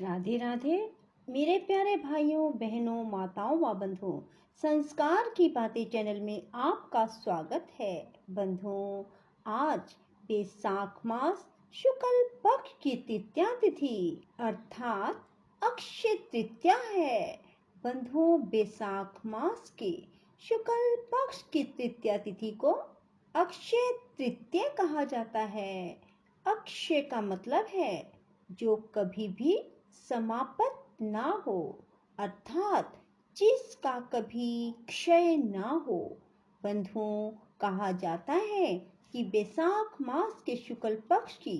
राधे राधे मेरे प्यारे भाइयों बहनों माताओं व बंधुओं। संस्कार की बातें चैनल में आपका स्वागत है। बंधुओं, आज बैसाख मास शुक्ल पक्ष की तृतीया तिथि अर्थात अक्षय तृतीया है। बंधुओं, बैसाख मास के शुक्ल पक्ष की तृतीया तिथि को अक्षय तृतीया कहा जाता है। अक्षय का मतलब है जो कभी भी समाप्त ना हो, अर्थात जिसका कभी क्षय ना हो। बंधुओं, कहा जाता है कि बैसाख मास के शुक्ल पक्ष की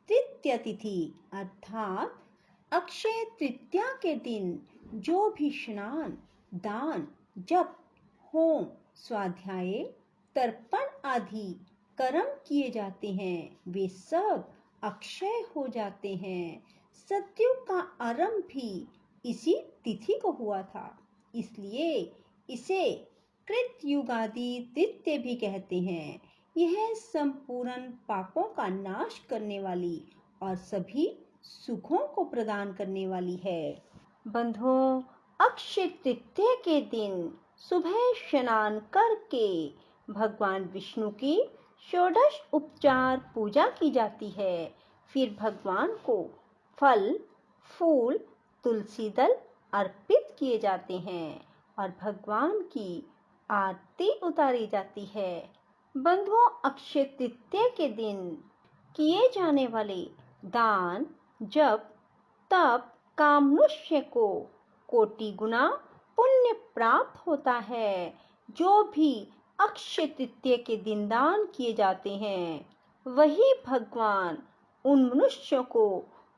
तृतीया तिथि अर्थात अक्षय तृतीया के दिन जो भी स्नान, दान, जप, होम, स्वाध्याय, तर्पण आदि कर्म किए जाते हैं वे सब अक्षय हो जाते हैं। सतयुग का आरंभ भी इसी तिथि को हुआ था, इसलिए इसे कृतयुगादि तृतीया भी कहते हैं। यह संपूर्ण पापों का नाश करने वाली और सभी सुखों को प्रदान करने वाली है। बंधुओं, अक्षय तृतीया के दिन सुबह स्नान करके भगवान विष्णु की षोडश उपचार पूजा की जाती है। फिर भगवान को फल, फूल, तुलसी दल अर्पित किए जाते हैं और भगवान की आरती उतारी जाती है। बंधुओं, अक्षय तृतीया के दिन किए जाने वाले दान, जप, तप का मनुष्य को कोटि गुना पुण्य प्राप्त होता है। जो भी अक्षय तृतीया के दिन दान किए जाते हैं वही भगवान उन मनुष्यों को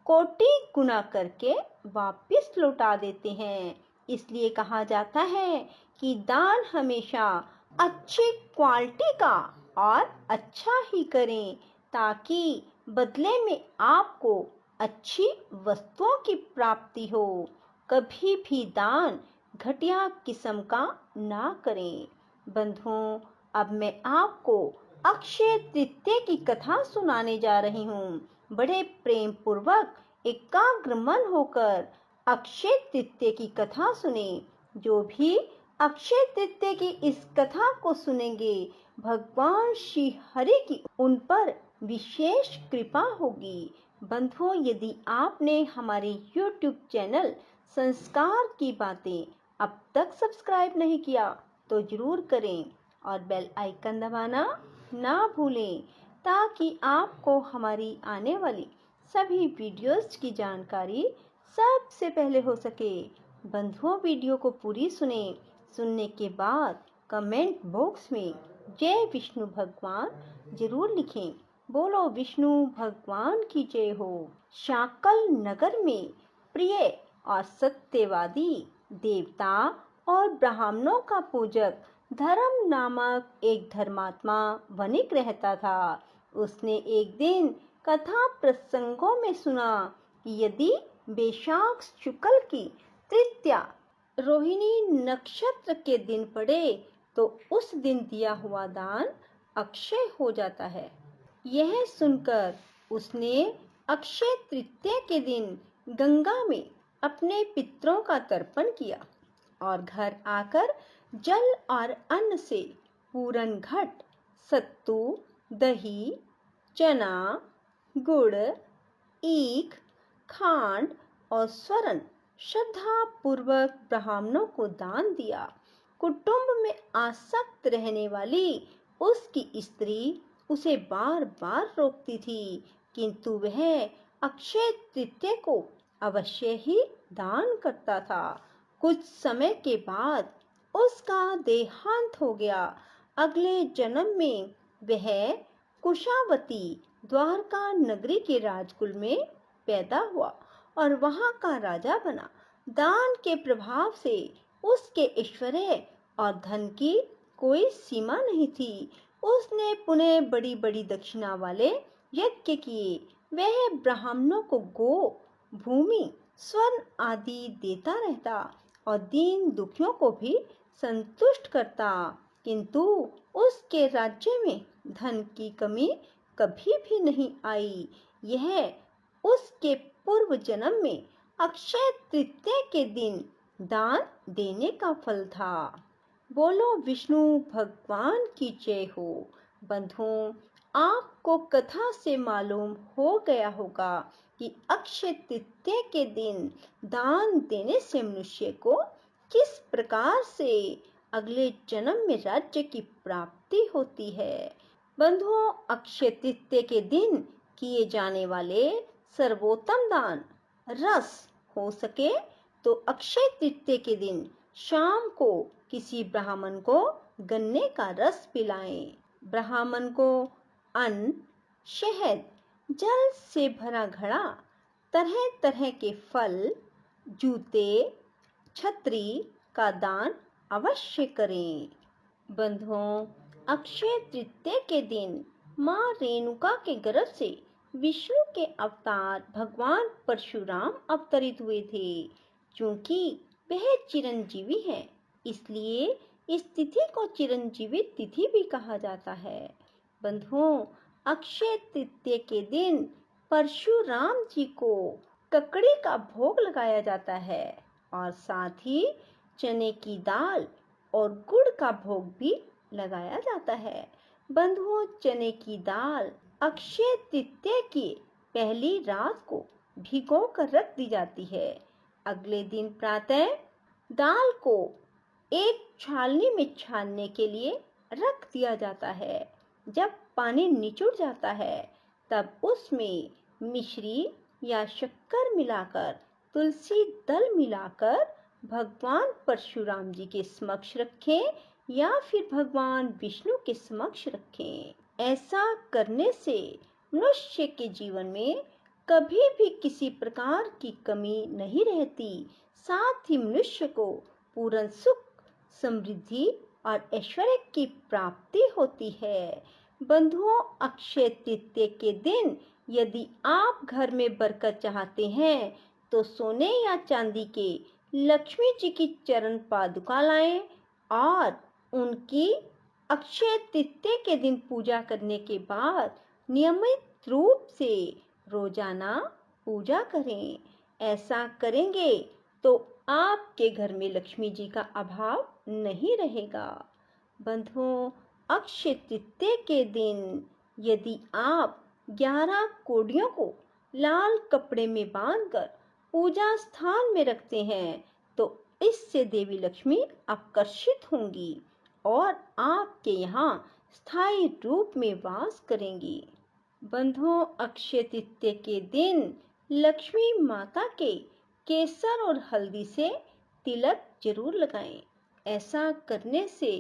कोटि गुना करके वापस लौटा देते हैं। इसलिए कहा जाता है कि दान हमेशा अच्छी क्वालिटी का और अच्छा ही करें, ताकि बदले में आपको अच्छी वस्तुओं की प्राप्ति हो। कभी भी दान घटिया किस्म का ना करें। बंधुओं, अब मैं आपको अक्षय तृतीया की कथा सुनाने जा रही हूँ। बड़े प्रेम पूर्वक एकाग्र मन होकर अक्षय तृतीया की कथा सुने। जो भी अक्षय तृतीया की इस कथा को सुनेंगे भगवान श्री हरि की उन पर विशेष कृपा होगी। बंधुओं, यदि आपने हमारे YouTube चैनल संस्कार की बातें अब तक सब्सक्राइब नहीं किया तो जरूर करें और बेल आइकन दबाना ना भूलें, ताकि आपको हमारी आने वाली सभी वीडियोस की जानकारी सबसे पहले हो सके। बंधुओं, वीडियो को पूरी सुने। सुनने के बाद कमेंट बॉक्स में जय विष्णु भगवान जरूर लिखें। बोलो विष्णु भगवान की जय हो। शाकल नगर में प्रिय और सत्यवादी देवता और ब्राह्मणों का पूजक धर्म नामक एक धर्मात्मा वणिक रहता था। उसने एक दिन कथा प्रसंगों में सुना कि यदि बैसाख शुक्ल की तृतीया रोहिणी नक्षत्र के दिन पड़े तो उस दिन दिया हुआ दान अक्षय हो जाता है। यह सुनकर उसने अक्षय तृतीया के दिन गंगा में अपने पितरों का तर्पण किया और घर आकर जल और अन्न से पूरन घट, सत्तू, दही, चना, गुड़, ईख, खांड और स्वर्ण श्रद्धा पूर्वक ब्राह्मणों को दान दिया। कुटुंब में आसक्त रहने वाली उसकी स्त्री उसे बार बार रोकती थी, किंतु वह अक्षय तृतीया को अवश्य ही दान करता था। कुछ समय के बाद उसका देहांत हो गया। अगले जन्म में वह कुशावती द्वारका नगरी के राजकुल में पैदा हुआ और वहां का राजा बना। दान के प्रभाव से उसके ऐश्वर्य और धन की कोई सीमा नहीं थी। उसने पुनः बड़ी बड़ी दक्षिणा वाले यज्ञ किए। वह ब्राह्मणों को गो, भूमि, स्वर्ण आदि देता रहता और दीन दुखियों को भी संतुष्ट करता, किंतु उसके राज्य में धन की कमी कभी भी नहीं आई। यह उसके पूर्व जन्म में अक्षय तृतीया के दिन दान देने का फल था। बोलो विष्णु भगवान की जय हो। बंधुओं, आपको कथा से मालूम हो गया होगा कि अक्षय तृतीया के दिन दान देने से मनुष्य को किस प्रकार से अगले जन्म में राज्य की प्राप्ति होती है। बंधुओं, अक्षय तृतीया के दिन किए जाने वाले सर्वोत्तम दान रस हो सके तो अक्षय तृतीया के दिन शाम को किसी ब्राह्मण को गन्ने का रस पिलाएं। ब्राह्मण को अन्न, शहद, जल से भरा घड़ा, तरह तरह के फल, जूते, छतरी का दान अवश्य करें। बंधुओं, अक्षय तृतीया के दिन माँ रेणुका के गर्भ से विष्णु के अवतार भगवान परशुराम अवतरित हुए थे। क्योंकि वह चिरंजीवी है, इसलिए इस तिथि को चिरंजीवी तिथि भी कहा जाता है। बंधुओं, अक्षय तृतीया के दिन परशुराम जी को ककड़ी का भोग लगाया जाता है और साथ ही चने की दाल और गुड़ का भोग भी लगाया जाता है। बंधुओं, चने की दाल अक्षय तृतीया की पहली रात को भिगो कर रख दी जाती है। अगले दिन प्रातः दाल को एक छालनी में छानने के लिए रख दिया जाता है। जब पानी निचुड़ जाता है तब उसमें मिश्री या शक्कर मिलाकर, तुलसी दल मिलाकर भगवान परशुराम जी के समक्ष रखें या फिर भगवान विष्णु के समक्ष रखें। ऐसा करने से मनुष्य के जीवन में कभी भी किसी प्रकार की कमी नहीं रहती। साथ ही मनुष्य को पूर्ण सुख, समृद्धि और ऐश्वर्य की प्राप्ति होती है। बंधुओं, अक्षय तृतीया के दिन यदि आप घर में बरकत चाहते हैं तो सोने या चांदी के लक्ष्मी जी की चरण पादुका लाएं और उनकी अक्षय तृतीया के दिन पूजा करने के बाद नियमित रूप से रोजाना पूजा करें। ऐसा करेंगे तो आपके घर में लक्ष्मी जी का अभाव नहीं रहेगा। बंधुओं, अक्षय तृतीया के दिन यदि आप 11 कोड़ियों को लाल कपड़े में बांधकर पूजा स्थान में रखते हैं तो इससे देवी लक्ष्मी आकर्षित होंगी और आपके यहाँ स्थायी रूप में वास करेंगी। बंधुओं, अक्षय तृतीया के दिन लक्ष्मी माता के केसर और हल्दी से तिलक जरूर लगाएं। ऐसा करने से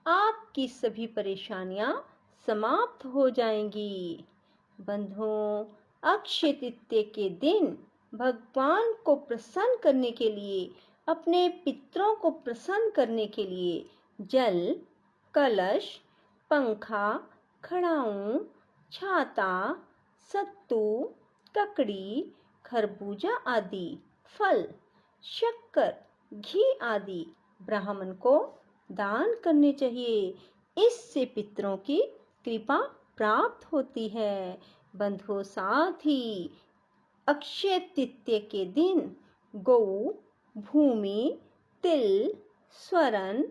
आपकी सभी परेशानियां समाप्त हो जाएंगी। बंधुओं, अक्षय तृतीया के दिन भगवान को प्रसन्न करने के लिए, अपने पितरों को प्रसन्न करने के लिए जल, कलश, पंखा, खड़ाऊं, छाता, सत्तू, ककड़ी, खरबूजा आदि फल, शक्कर, घी आदि ब्राह्मण को दान करने चाहिए। इससे पितरों की कृपा प्राप्त होती है। बंधुओं, साथ ही अक्षय तृतीया के दिन गौ, भूमि, तिल, स्वर्ण,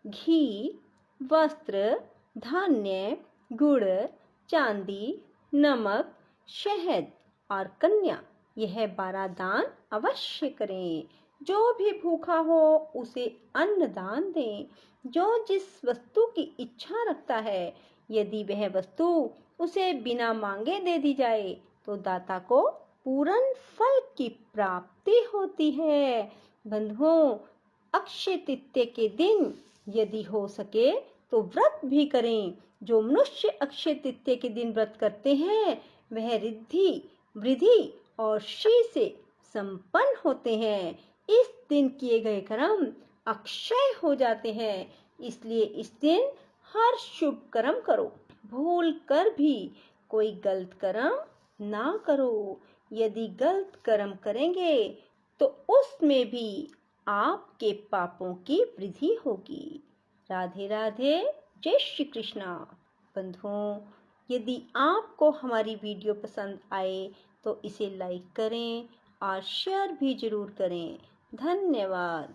घी, वस्त्र, धान्य, गुड़, चांदी, नमक, शहद और कन्या, यह 12 दान अवश्य करें। जो भी भूखा हो उसे अन्न दान दें। जो जिस वस्तु की इच्छा रखता है, यदि वह वस्तु उसे बिना मांगे दे दी जाए तो दाता को पूर्ण फल की प्राप्ति होती है। बंधुओं, अक्षय तृतीया के दिन यदि हो सके तो व्रत भी करें। जो मनुष्य अक्षय तृतीया के दिन व्रत करते हैं वह रिद्धि, वृद्धि और श्री से संपन्न होते हैं। इस दिन किए गए कर्म अक्षय हो जाते हैं। इसलिए इस दिन हर शुभ कर्म करो। भूल कर भी कोई गलत कर्म ना करो। यदि गलत कर्म करेंगे तो उसमें भी आपके पापों की वृद्धि होगी। राधे राधे, जय श्री कृष्णा। बंधुओं, यदि आपको हमारी वीडियो पसंद आए तो इसे लाइक करें और शेयर भी ज़रूर करें। धन्यवाद।